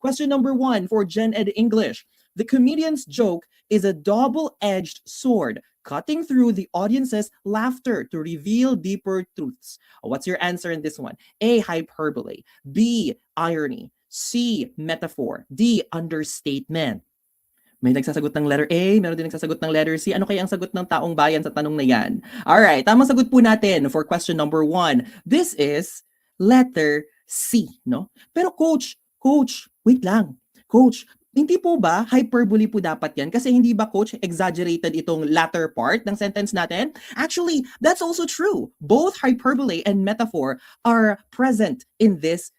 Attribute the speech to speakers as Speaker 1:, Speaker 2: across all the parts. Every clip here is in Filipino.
Speaker 1: Question number 1 for Gen Ed English. The comedian's joke is a double-edged sword cutting through the audience's laughter to reveal deeper truths. What's your answer in this one? A, hyperbole. B, irony. C, metaphor. D, understatement. May nagsasagot ng letter A, meron din nagsasagot ng letter C. Ano kaya ang sagot ng taong bayan sa tanong na yan? Alright, tamang sagot po natin for question number 1. This is letter C, no? Pero coach, wait lang. Coach, hindi po ba hyperbole po dapat yan? Kasi hindi ba, coach, exaggerated itong latter part ng sentence natin? Actually, that's also true. Both hyperbole and metaphor are present in this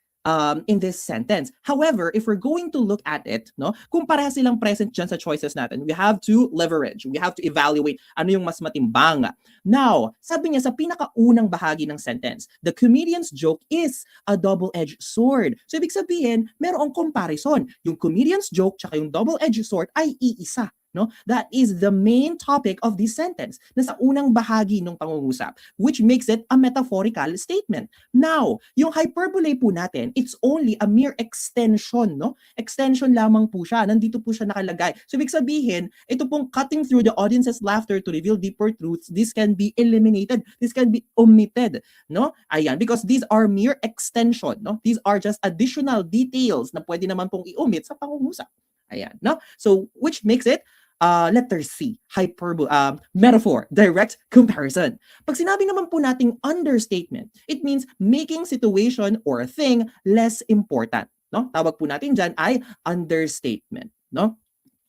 Speaker 1: sentence. However, if we're going to look at it, no, kung pareha silang present dyan sa choices natin, we have to leverage. We have to evaluate ano yung mas matimbang. Now, sabi niya sa pinakaunang bahagi ng sentence, the comedian's joke is a double-edged sword. So, ibig sabihin, merong comparison. Yung comedian's joke tsaka yung double-edged sword ay iisa. No? That is the main topic of this sentence na sa unang bahagi ng pangungusap, which makes it a metaphorical statement. Now, yung hyperbole po natin, it's only a mere extension, no? Extension lamang po siya. Nandito po siya nakalagay. So, ibig sabihin, ito pong cutting through the audience's laughter to reveal deeper truths, this can be eliminated. This can be omitted, no? Ayan, because these are mere extension, no? These are just additional details na pwede naman pong i-omit sa pangungusap. Ayan, no? So, which makes it letter C, hyperbole, metaphor, direct comparison. Pag sinabi naman po nating understatement, it means making situation or a thing less important. No? Tawag po natin dyan ay understatement. No?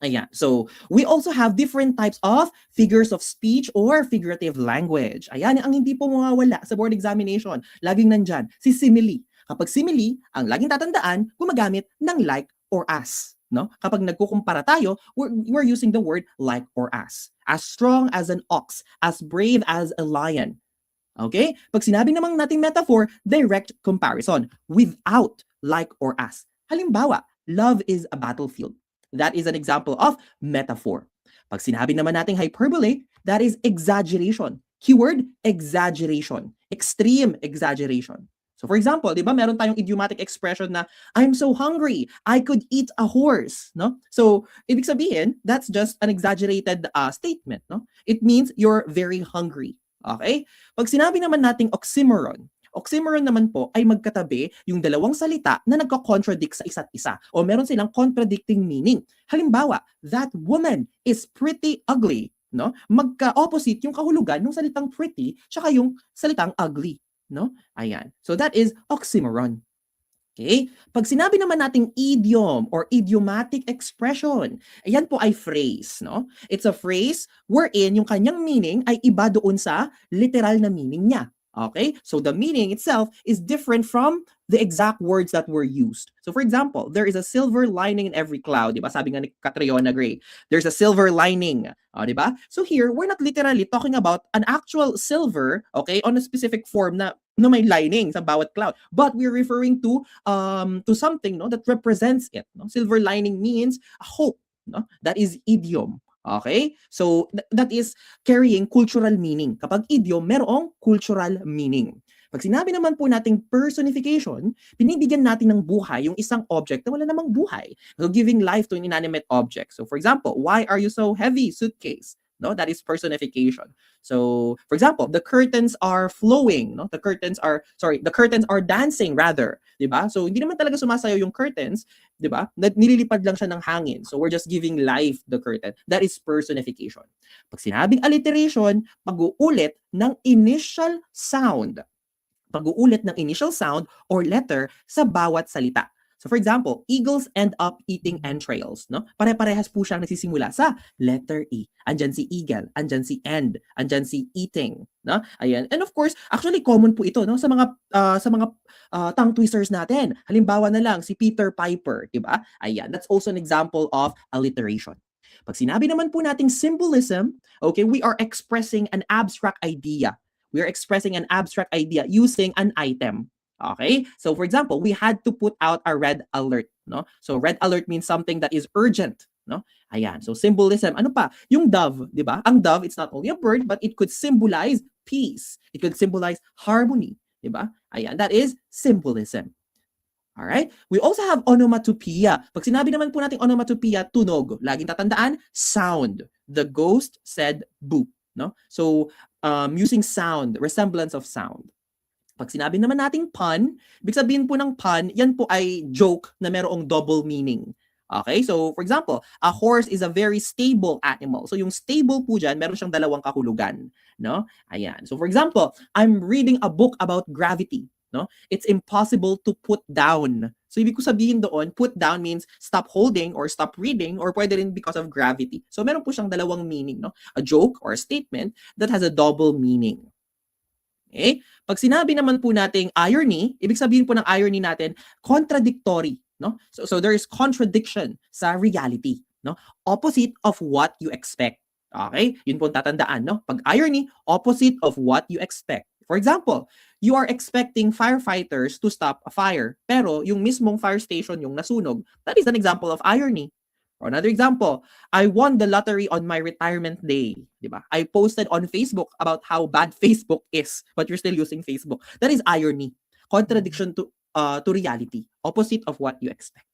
Speaker 1: Ayan. So, we also have different types of figures of speech or figurative language. Ayan, ang hindi po mawawala sa board examination. Laging nandyan, si simile. Kapag simile, ang laging tatandaan, gumagamit ng like or as. No? Kapag nagkukumpara tayo, we're using the word like or as strong as an ox, as brave as a lion. Okay? Pag sinabi namang nating metaphor, direct comparison without like or as. Halimbawa, love is a battlefield. That is an example of metaphor. Pag sinabi naman nating hyperbole, that is exaggeration. Keyword, exaggeration. Extreme exaggeration. So for example, 'di ba, meron tayong idiomatic expression na I'm so hungry, I could eat a horse, no? So ibig sabihin, that's just an exaggerated statement, no? It means you're very hungry. Okay? Pag sinabi naman nating oxymoron naman po ay magkatabi yung dalawang salita na nagko-contradict sa isa't isa o meron silang contradicting meaning. Halimbawa, that woman is pretty ugly, no? Magka-opposite yung kahulugan ng salitang pretty tsaka yung salitang ugly. No? Ayan. So that is oxymoron. Okay? Pag sinabi naman nating idiom or idiomatic expression, ayan po ay phrase, no? It's a phrase wherein yung kanyang meaning ay iba doon sa literal na meaning niya. Okay? So the meaning itself is different from the exact words that were used. So for example, there is a silver lining in every cloud. Diba? Sabi nga ni Catriona Gray, there's a silver lining. Diba? So here, we're not literally talking about an actual silver, okay, on a specific form na no may lining sa bawat cloud. But we're referring to something, no, that represents it. No? Silver lining means a hope. No? That is idiom. Okay? So, that is carrying cultural meaning. Kapag idiom, merong cultural meaning. Pag sinabi naman po nating personification, binibigyan natin ng buhay yung isang object na wala namang buhay. So, giving life to an inanimate object. So, for example, why are you so heavy, suitcase? No, that is personification. So, for example, the curtains are flowing, no? The curtains are dancing rather, 'di ba? So, hindi naman talaga sumasayaw yung curtains, 'di ba? Nililipad lang siya ng hangin. So, we're just giving life the curtain. That is personification. Pag sinabing alliteration, pag-uulit ng initial sound. Pag-uulit ng initial sound or letter sa bawat salita. So for example, eagles end up eating entrails, no? Pare-parehas po siyang nagsisimula sa letter E. Andyan si eagle, andyan si end, andyan si eating, no? Ayan. And of course, actually common po ito, no, sa mga tongue twisters natin. Halimbawa na lang si Peter Piper, 'di ba? Ayan, that's also an example of alliteration. Pag sinabi naman po nating symbolism, okay, we are expressing an abstract idea. We are expressing an abstract idea using an item. Okay? So for example, we had to put out a red alert, no? So red alert means something that is urgent, no? Ayan. So symbolism, ano pa? Yung dove, 'di ba? Ang dove, it's not only a bird but it could symbolize peace. It could symbolize harmony, 'di ba? Ayan, that is symbolism. Alright? We also have onomatopoeia. Pag sinabi naman po natin onomatopoeia, tunog. Laging tatandaan, sound. The ghost said boop. No? So, using sound, resemblance of sound. Pag sinabi naman nating pun, ibig sabihin po ng pun, yan po ay joke na merong double meaning. Okay? So, for example, a horse is a very stable animal. So, yung stable po dyan, meron siyang dalawang kahulugan. No? Ayan. So, for example, I'm reading a book about gravity. No? It's impossible to put down. So, ibig ko sabihin doon, put down means stop holding or stop reading or pwede rin because of gravity. So, meron po siyang dalawang meaning. No? A joke or a statement that has a double meaning. Okay? Pag sinabi naman po nating irony, ibig sabihin po ng irony natin, contradictory. No? So there is contradiction sa reality. No? Opposite of what you expect. Okay? Yun po ang tatandaan. No? Pag irony, opposite of what you expect. For example, you are expecting firefighters to stop a fire, pero yung mismong fire station yung nasunog. That is an example of irony. Or another example, I won the lottery on my retirement day. Diba? I posted on Facebook about how bad Facebook is, but you're still using Facebook. That is irony. Contradiction to reality. Opposite of what you expect.